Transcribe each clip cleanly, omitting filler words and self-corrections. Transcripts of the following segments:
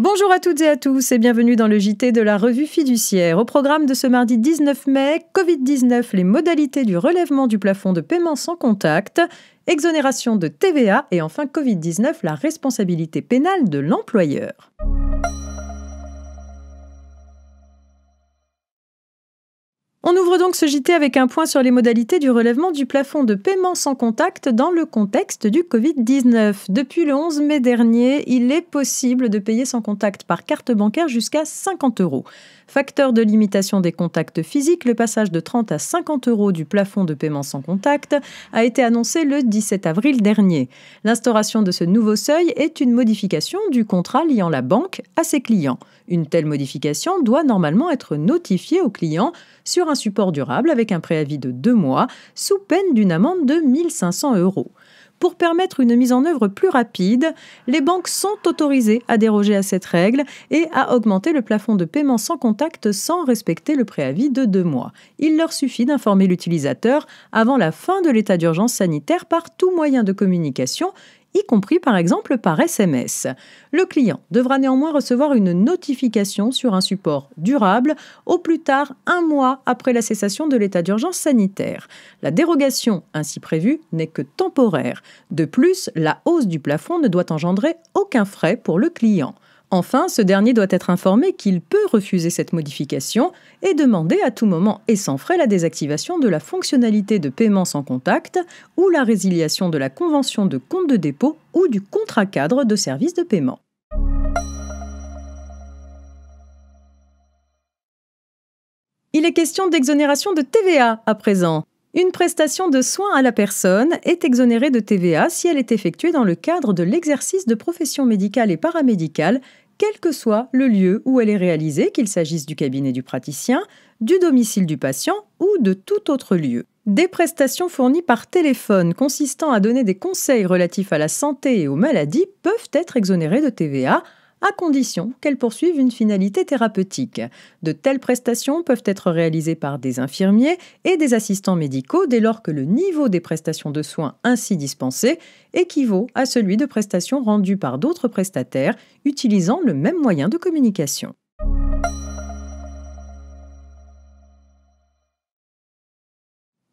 Bonjour à toutes et à tous et bienvenue dans le JT de la revue fiduciaire. Au programme de ce mardi 19 mai, Covid-19, les modalités du relèvement du plafond de paiement sans contact, exonération de TVA et enfin Covid-19, la responsabilité pénale de l'employeur. On ouvre donc ce JT avec un point sur les modalités du relèvement du plafond de paiement sans contact dans le contexte du Covid-19. Depuis le 11 mai dernier, il est possible de payer sans contact par carte bancaire jusqu'à 50 €. Facteur de limitation des contacts physiques, le passage de 30 à 50 € du plafond de paiement sans contact a été annoncé le 17 avril dernier. L'instauration de ce nouveau seuil est une modification du contrat liant la banque à ses clients. Une telle modification doit normalement être notifiée aux clients sur un support durable avec un préavis de 2 mois, sous peine d'une amende de 1 500 €. Pour permettre une mise en œuvre plus rapide, les banques sont autorisées à déroger à cette règle et à augmenter le plafond de paiement sans contact sans respecter le préavis de 2 mois. Il leur suffit d'informer l'utilisateur avant la fin de l'état d'urgence sanitaire par tout moyen de communication, y compris par exemple par SMS. Le client devra néanmoins recevoir une notification sur un support durable au plus tard 1 mois après la cessation de l'état d'urgence sanitaire. La dérogation ainsi prévue n'est que temporaire. De plus, la hausse du plafond ne doit engendrer aucun frais pour le client. Enfin, ce dernier doit être informé qu'il peut refuser cette modification et demander à tout moment et sans frais la désactivation de la fonctionnalité de paiement sans contact ou la résiliation de la convention de compte de dépôt ou du contrat cadre de service de paiement. Il est question d'exonération de TVA à présent. Une prestation de soins à la personne est exonérée de TVA si elle est effectuée dans le cadre de l'exercice de professions médicales et paramédicales, quel que soit le lieu où elle est réalisée, qu'il s'agisse du cabinet du praticien, du domicile du patient ou de tout autre lieu. Des prestations fournies par téléphone consistant à donner des conseils relatifs à la santé et aux maladies peuvent être exonérées de TVA, à condition qu'elles poursuivent une finalité thérapeutique. De telles prestations peuvent être réalisées par des infirmiers et des assistants médicaux dès lors que le niveau des prestations de soins ainsi dispensées équivaut à celui de prestations rendues par d'autres prestataires utilisant le même moyen de communication.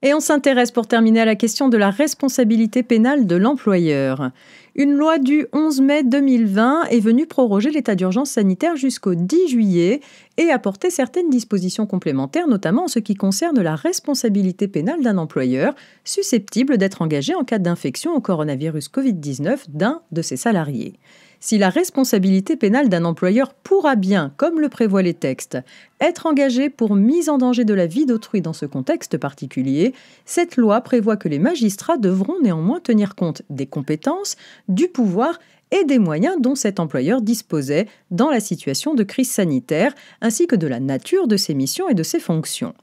Et on s'intéresse pour terminer à la question de la responsabilité pénale de l'employeur. Une loi du 11 mai 2020 est venue proroger l'état d'urgence sanitaire jusqu'au 10 juillet et apporter certaines dispositions complémentaires, notamment en ce qui concerne la responsabilité pénale d'un employeur susceptible d'être engagé en cas d'infection au coronavirus Covid-19 d'un de ses salariés. Si la responsabilité pénale d'un employeur pourra bien, comme le prévoient les textes, être engagée pour mise en danger de la vie d'autrui dans ce contexte particulier, cette loi prévoit que les magistrats devront néanmoins tenir compte des compétences, du pouvoir et des moyens dont cet employeur disposait dans la situation de crise sanitaire, ainsi que de la nature de ses missions et de ses fonctions.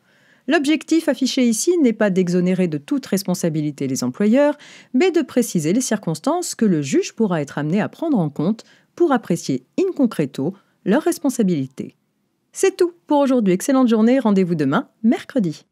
L'objectif affiché ici n'est pas d'exonérer de toute responsabilité les employeurs, mais de préciser les circonstances que le juge pourra être amené à prendre en compte pour apprécier in concreto leur responsabilité. C'est tout pour aujourd'hui. Excellente journée, rendez-vous demain, mercredi.